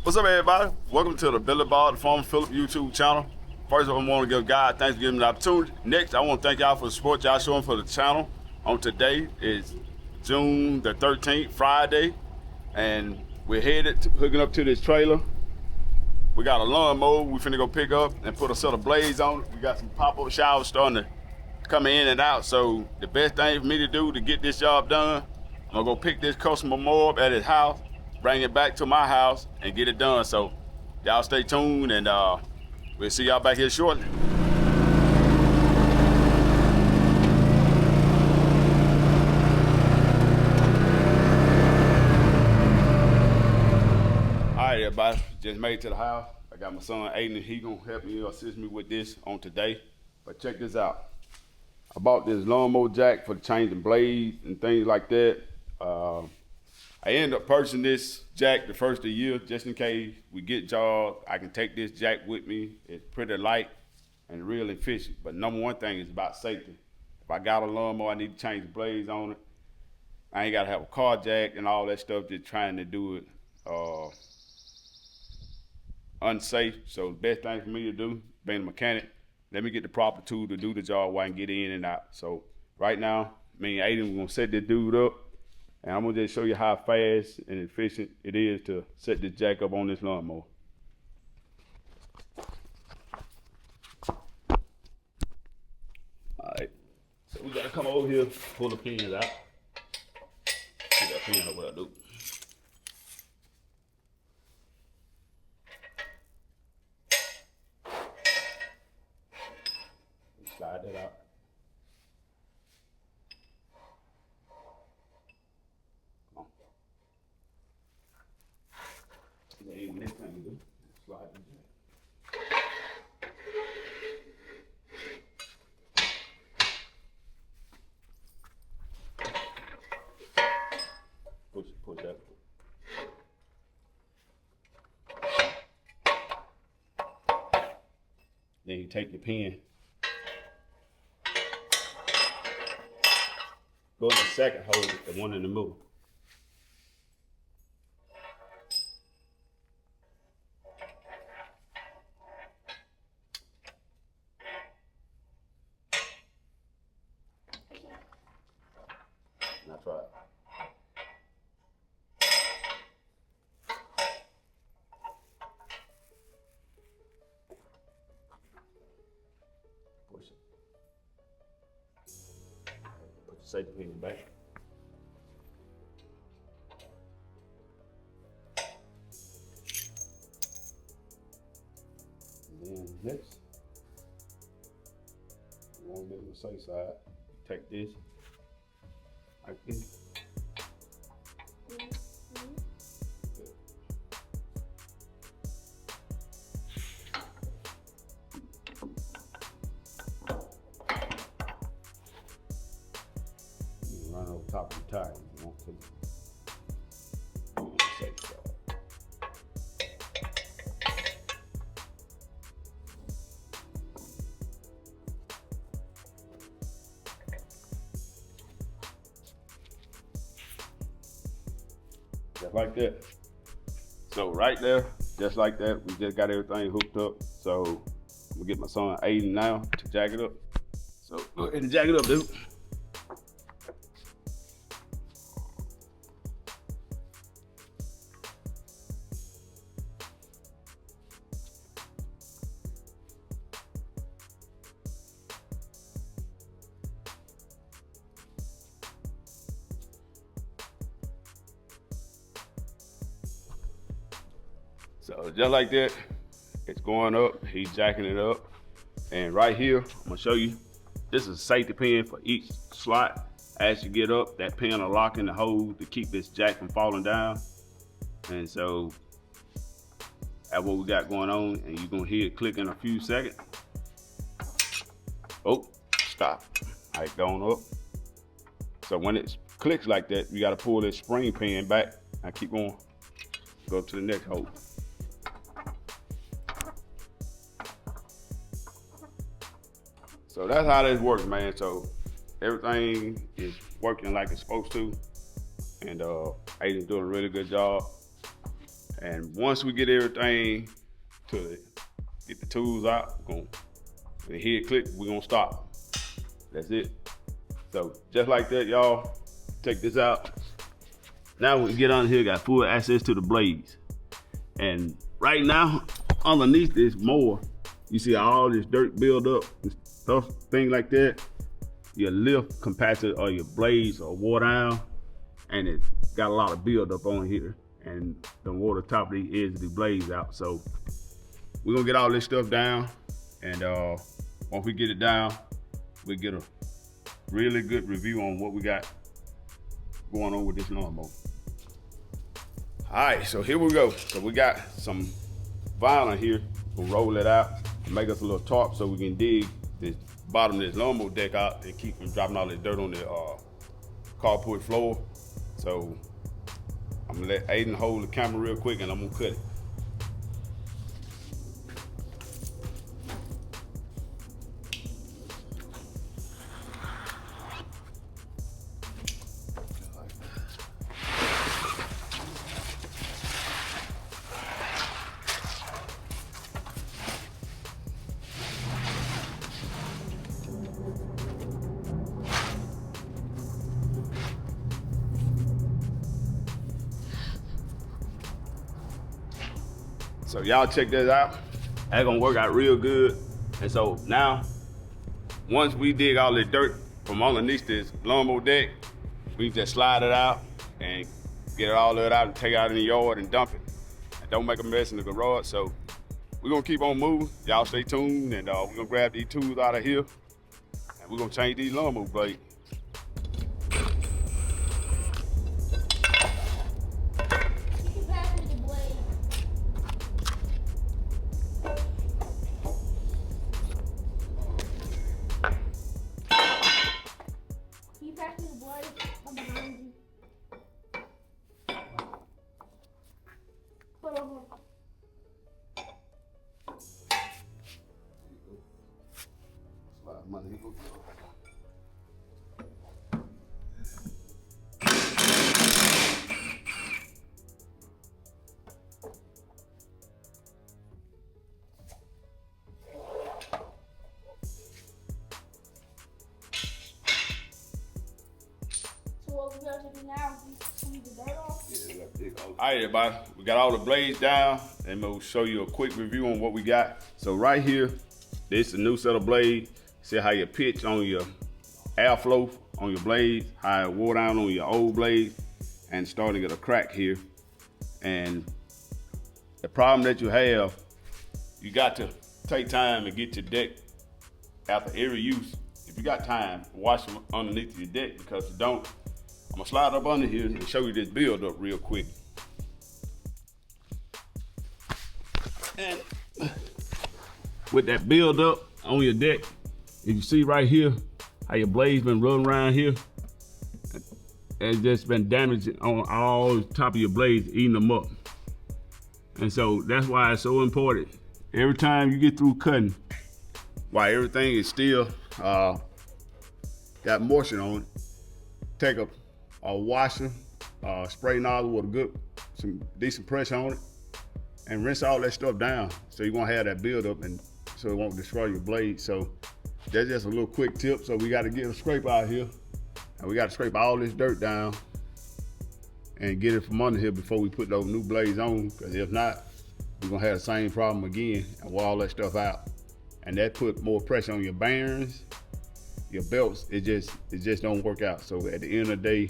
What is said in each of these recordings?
What's up, everybody? Welcome to the Billy Ball, the Farmer Phillip YouTube channel. First of all, I want to give God thanks for giving me the opportunity. Next, I want to thank y'all for the support y'all showing for the channel. On today is June the 13th, Friday, and we're headed to hooking up to this trailer. We got a lawnmower we finna go pick up and put a set of blades on it. We got some pop-up showers starting to come in and out. So the best thing for me to do to get this job done, I'm gonna go pick this customer mower up at his house, bring it back to my house, and get it done. So y'all stay tuned, and we'll see y'all back here shortly. All right, everybody, just made it to the house. I got my son Aiden, he gonna help me, assist me with this on today. But check this out. I bought this lawnmower jack for changing blades and things like that. I ended up purchasing this jack the first of the year just in case we get jobs. I can take this jack with me. It's pretty light and real efficient. But number one thing is about safety. If I got a lawnmower, I need to change the blades on it. I ain't gotta have a car jack and all that stuff, just trying to do it unsafe. So the best thing for me to do, being a mechanic, let me get the proper tool to do the job where I can get in and out. So right now, me and Aiden, we're gonna set this dude up, and I'm gonna just show you how fast and efficient it is to set this jack up on this lawnmower. All right, so we gotta come over here, pull the pins out. Get that pin up, what I do. Slide that out. Come on. Then next thing you do, slide the jack. Push that. Then you take your pin. Go to the second hole, the one in the middle. Now try it. Push it. Put the safety pin back. And then next, you want to be on the safe side. Take this, like this. Run over top of the tire if you want to. On the safe side. Just like that. So right there, just like that, we just got everything hooked up. So I'm gonna get my son Aiden now to jack it up. So go ahead and jack it up, dude. So just like that, it's going up, he's jacking it up. And right here, I'm gonna show you, this is a safety pin for each slot. As you get up, that pin will lock in the hole to keep this jack from falling down. And so that's what we got going on, and you're gonna hear it click in a few seconds. Oh, stop, all right, going up. So when it clicks like that, you gotta pull this spring pin back. I keep going, go to the next hole. So that's how this works, man. So everything is working like it's supposed to. And Aiden's doing a really good job. And once we get everything get the tools out, when the head click, we're gonna stop. That's it. So just like that, y'all, take this out. Now we get on here, got full access to the blades. And right now, underneath this mower, you see all this dirt build up and stuff, things like that. Your lift compactor or your blades are wore down, and it's got a lot of build up on here, and the wore the top of the edge of the blades out. So we're gonna get all this stuff down, and once we get it down, we get a really good review on what we got going on with this lawnmower. All right, so here we go. So we got some vinyl here. We'll roll it out and make us a little tarp so we can dig the bottom of this lawnmower deck out and keep from dropping all this dirt on the carport floor. So I'm gonna let Aiden hold the camera real quick and I'm gonna cut it. So y'all check this out. That's gonna work out real good. And so now, once we dig all this dirt from underneath this lawnmower deck, we just slide it out and get it all of it out and take it out in the yard and dump it. And don't make a mess in the garage. So we're gonna keep on moving. Y'all stay tuned, and we're gonna grab these tools out of here and we're gonna change these lawnmower blades. What we got to do now is clean the dirt off. All right, everybody, we got all the blades down, and we'll show you a quick review on what we got. So right here, this is a new set of blades. See how you pitch on your airflow on your blades, how it wore down on your old blades, and starting to get a crack here. And the problem that you have, you got to take time and get your deck after every use. If you got time, wash them underneath your deck, because if you don't, I'm gonna slide up under here and show you this build up real quick. And with that build up on your deck, if you see right here, how your blades been running around here, it's just been damaged on all the top of your blades, eating them up. And so that's why it's so important. Every time you get through cutting, while everything is still got moisture on it, take a washer, spray nozzle with some decent pressure on it, and rinse all that stuff down. So you're gonna have that buildup, and so it won't destroy your blade. So that's just a little quick tip. So we gotta get a scrape out here, and we gotta scrape all this dirt down and get it from under here before we put those new blades on, because if not, we're gonna have the same problem again and wear all that stuff out. And that put more pressure on your bearings, your belts. It just don't work out. So at the end of the day,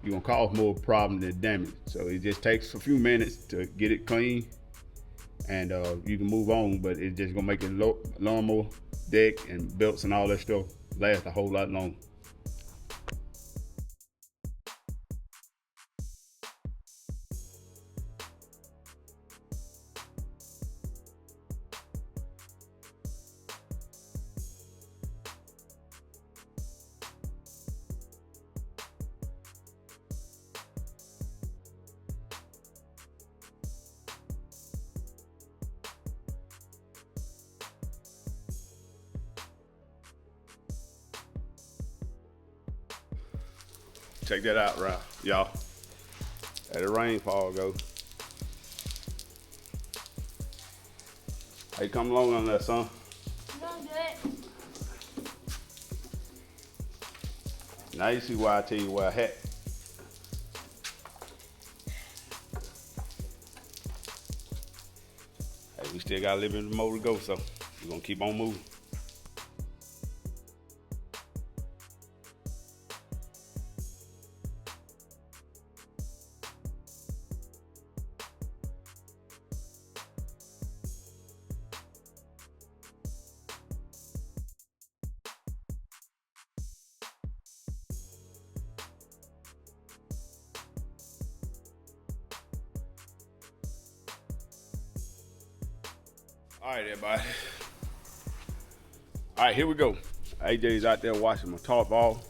you're gonna cause more problem than damage. So it just takes a few minutes to get it clean, and you can move on, but it's just gonna make the lawnmower deck and belts and all that stuff last a whole lot longer. Check that out, right, y'all. Let the rainfall go. Hey, come along on that, son. Doing good. Now you see why I tell you wear a hat. Hey, we still got a little bit more to go, so we're gonna keep on moving. All right, everybody. All right, here we go. AJ's out there washing my top off,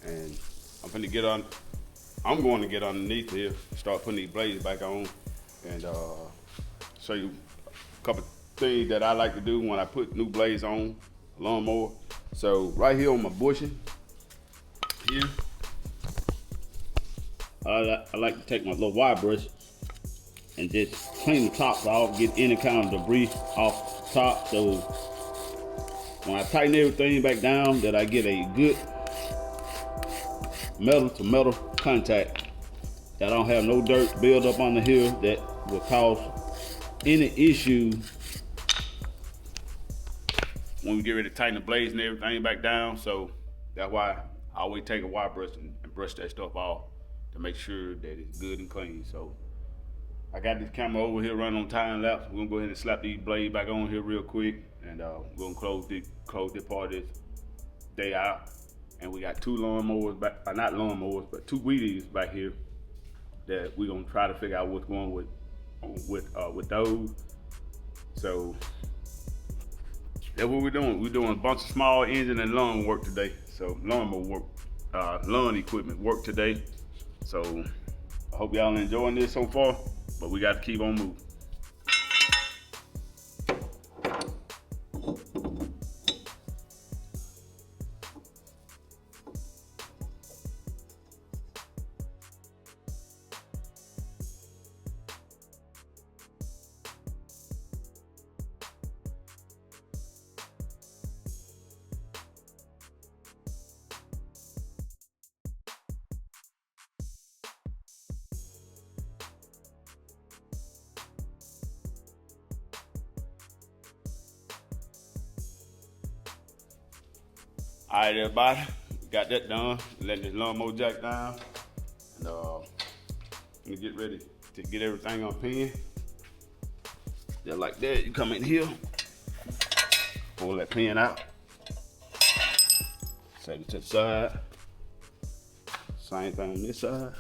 and I'm going to get underneath here, start putting these blades back on, and show you a couple things that I like to do when I put new blades on a lawnmower. So right here on my bushing, here, I like to take my little wire brush and just clean the tops off, get any kind of debris off the top. So when I tighten everything back down, that I get a good metal to metal contact, that I don't have no dirt build up on the here that will cause any issue when we get ready to tighten the blades and everything back down. So that's why I always take a wire brush and brush that stuff off to make sure that it's good and clean. So I got this camera over here running on time lapse. We're gonna go ahead and slap these blades back on here real quick, and we're gonna close this part of this day out. And we got two lawnmowers back, not lawnmowers, but two weedies back here that we're gonna try to figure out what's going with those. So that's what we're doing. We're doing a bunch of small engine and lawn work today. So lawnmower work, lawn equipment work today. So I hope y'all enjoying this so far, but we got to keep on moving. All right, everybody, got that done. Letting this lawnmower jack down, and let me get ready to get everything on pin. Just like that, you come in here, pull that pin out, set it to the side. Same thing on this side.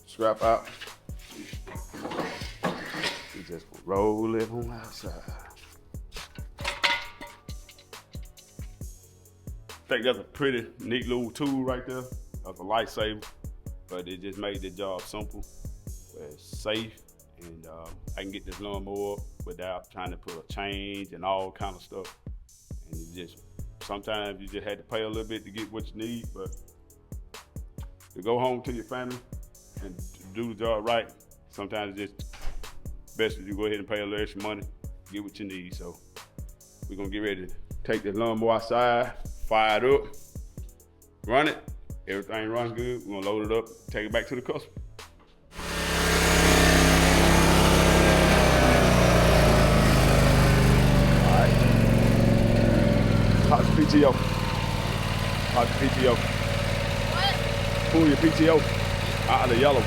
Strap out. You just roll it on the outside. I think that's a pretty neat little tool right there. That's a lifesaver, but it just made the job simple, it's safe, and I can get this lawnmower without trying to put a change and all kind of stuff. And it just, sometimes you just had to pay a little bit to get what you need, but to go home to your family and do the job right, sometimes it's just best if you go ahead and pay a little extra money, get what you need. So we're gonna get ready to take this lawnmower outside, fire it up, run it. Everything runs good. We're gonna load it up, take it back to the customer. All right. How's your PTO? How's your PTO? What? Pull your PTO out of the yellow.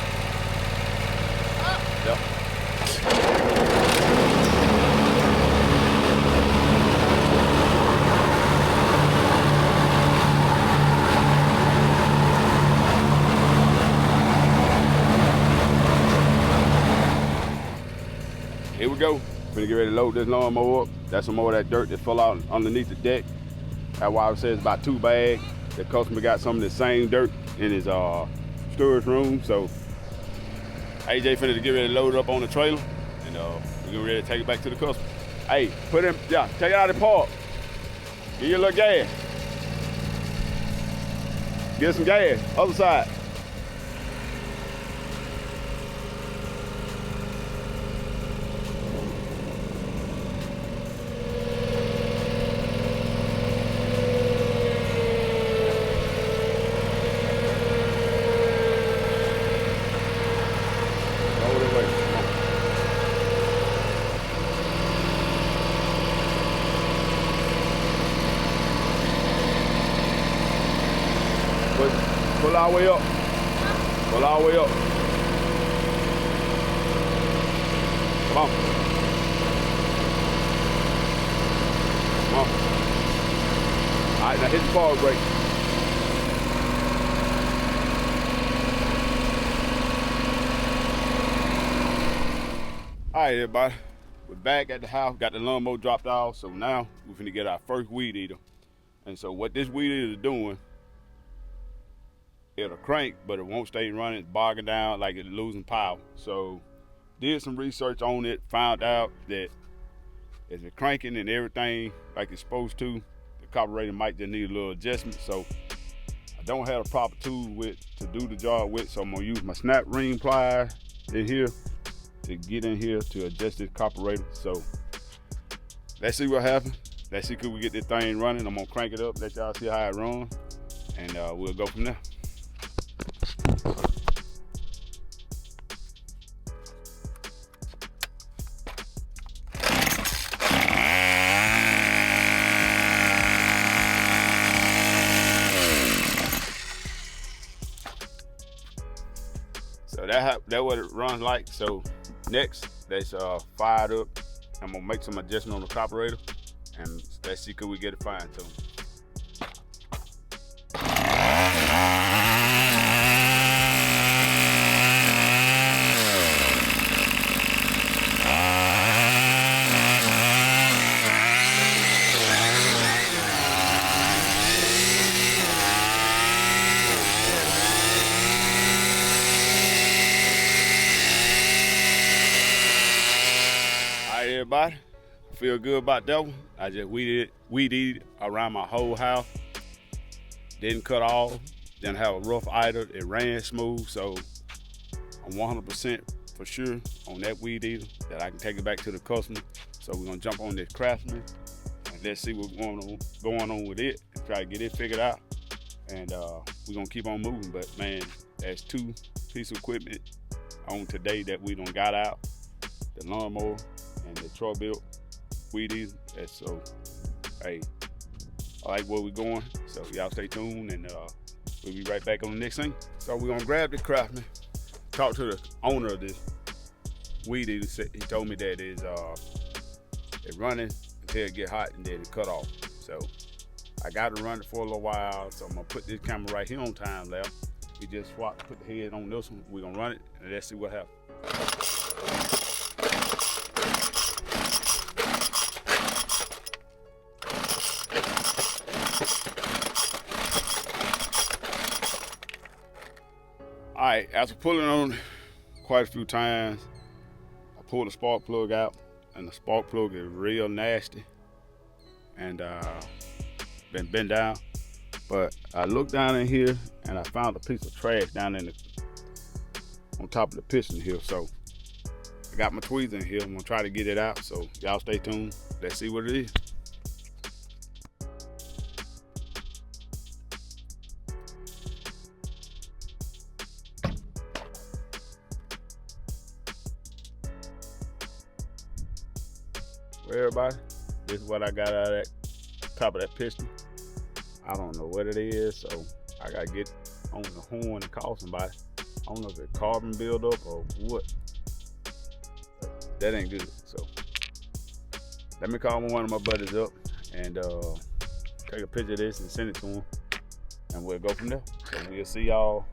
Oh. Yep. Here we go. Gonna get ready to load this lawnmower up. That's some more of that dirt that fell out underneath the deck. That's why I said it's about 2 bags. The customer got some of the same dirt in his storage room, so AJ finna to get ready to load it up on the trailer, and we're getting ready to take it back to the customer. Hey, put him, yeah, take it out of the park. Give you a little gas. Get some gas, other side. Pull all the way up. Pull all the way up. Come on. Come on. All right, now hit the forward brake. All right, everybody. We're back at the house. Got the lawnmower dropped off. So now we're finna get our first weed eater. And so what this weed eater is doing, it'll crank, but it won't stay running. It's bogging down like it's losing power. So did some research on it, found out that as it's cranking and everything like it's supposed to, the carburetor might just need a little adjustment. So I don't have a proper tool to do the job with, so I'm gonna use my snap ring pliers in here to get in here to adjust this carburetor. So let's see what happens. Let's see could we get this thing running. I'm gonna crank it up, let y'all see how it runs, and we'll go from there. So that's what it runs like. So next, let's fire it up. I'm gonna make some adjustment on the carburetor, and let's see could we get it fine tuned. Everybody, feel good about that one. I just weed eated around my whole house. Didn't cut off, didn't have a rough idle. It ran smooth, so I'm 100% for sure on that weed eater that I can take it back to the customer. So we're gonna jump on this Craftsman and let's see what's going on with it and try to get it figured out. And we're gonna keep on moving. But man, there's two pieces of equipment on today that we done got out: the lawnmower and the Troy built weed eater. So hey, I like where we're going, so y'all stay tuned, and we'll be right back on the next thing. So we're gonna grab the Craftsman, talk to the owner of this weed eater. He told me that it's running until it get hot and then it cut off. So I got to run it for a little while, so I'm gonna put this camera right here on time lapse. We just swapped, put the head on this one. We're gonna run it and let's see what happens. All right, after pulling on quite a few times, I pulled the spark plug out, and the spark plug is real nasty and been bent down. But I looked down in here and I found a piece of trash down on top of the piston here. So I got my tweezers in here. I'm gonna try to get it out. So y'all stay tuned. Let's see what it is. Well, everybody, this is what I got out of that top of that piston. I don't know what it is, so I gotta get on the horn and call somebody. I don't know if it's carbon buildup or what. That ain't good. So let me call one of my buddies up and take a picture of this and send it to him, and we'll go from there. So we'll see y'all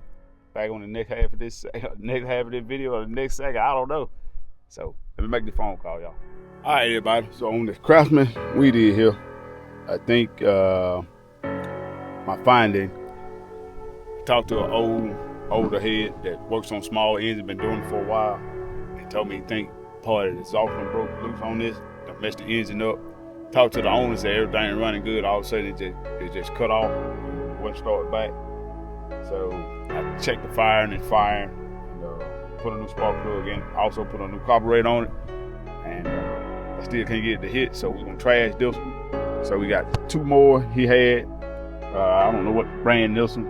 back on the next half of this video or the next second. I don't know. So let me make the phone call, y'all. All right, everybody. So on this Craftsman weed eater here, I think my finding, talked to an old older head that works on small engines, been doing it for a while. He told me he think part of the exhaust broke loose on this, that messed the engine up. Talked to the owner, said everything running good. All of a sudden it just cut off, wouldn't start back. So I checked the firing and put a new spark plug in. Also put a new carburetor on it, and I still can't get it to hit. So we're gonna trash this one. So we got 2 more he had. I don't know what brand this one.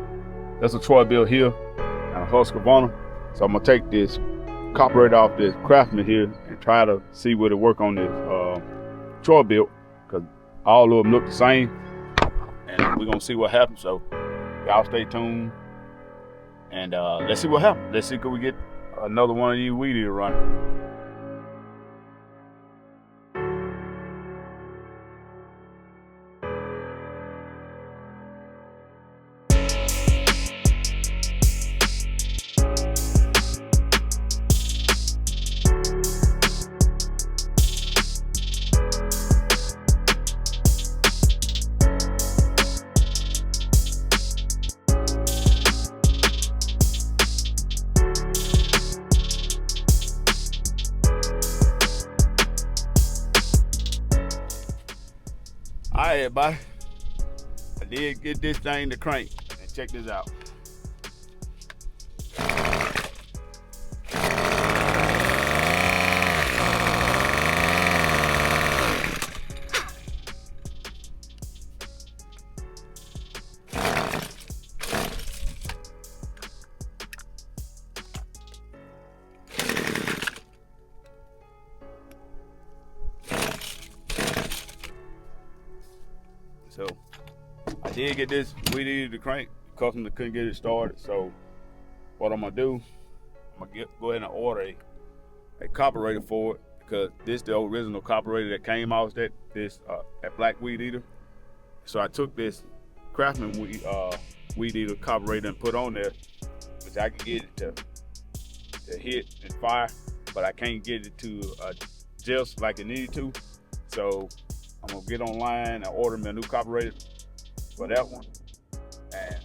That's a Troy built here and a Husqvarna. So I'm gonna take this carburetor off this Craftsman here and try to see what it work on this Troy built, because all of them look the same, and we're gonna see what happens. So y'all stay tuned, and let's see what happens. Let's see, could we get another one of these weed eater running. All right, everybody. I did get this thing to crank, and check this out. So I did get this weed eater to crank. The customer couldn't get it started. So what I'm gonna do, I'm gonna go ahead and order a carburetor for it, because this is the original carburetor that came out that black weed eater. So I took this Craftsman weed eater carburetor and put on there, which I can get it to hit and fire, but I can't get it to adjust like it needed to. So I'm gonna get online and order me a new carburetor for that one. And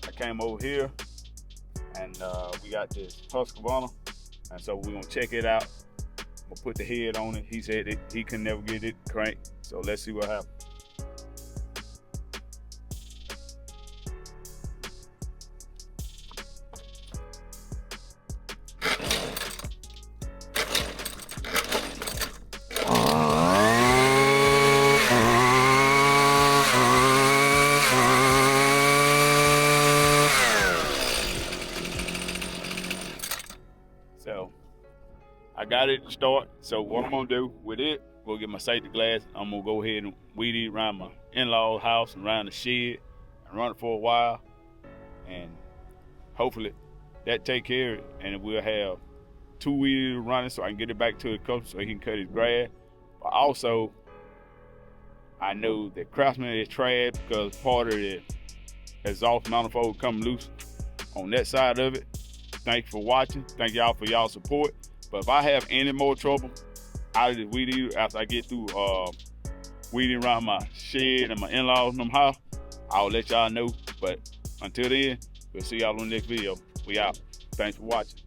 I came over here, and we got this Husqvarna, and so we're gonna check it out. I'm gonna put the head on it. He said he can never get it cranked, so let's see what happens. So I got it to start. So what I'm gonna do with it, we'll get my safety glass. I'm gonna go ahead and weed eat around my in-law's house and around the shed and run it for a while, and hopefully that take care of it, and we'll have 2 weed eaters running so I can get it back to the customer so he can cut his grass. But also, I know that Craftsman is trash because part of the exhaust manifold come loose on that side of it. Thank you for watching. Thank y'all for y'all support. But if I have any more trouble out of this weed eater after I get through weeding around my shed and my in-laws and them house, I'll let y'all know. But until then, we'll see y'all on the next video. We out. Thanks for watching.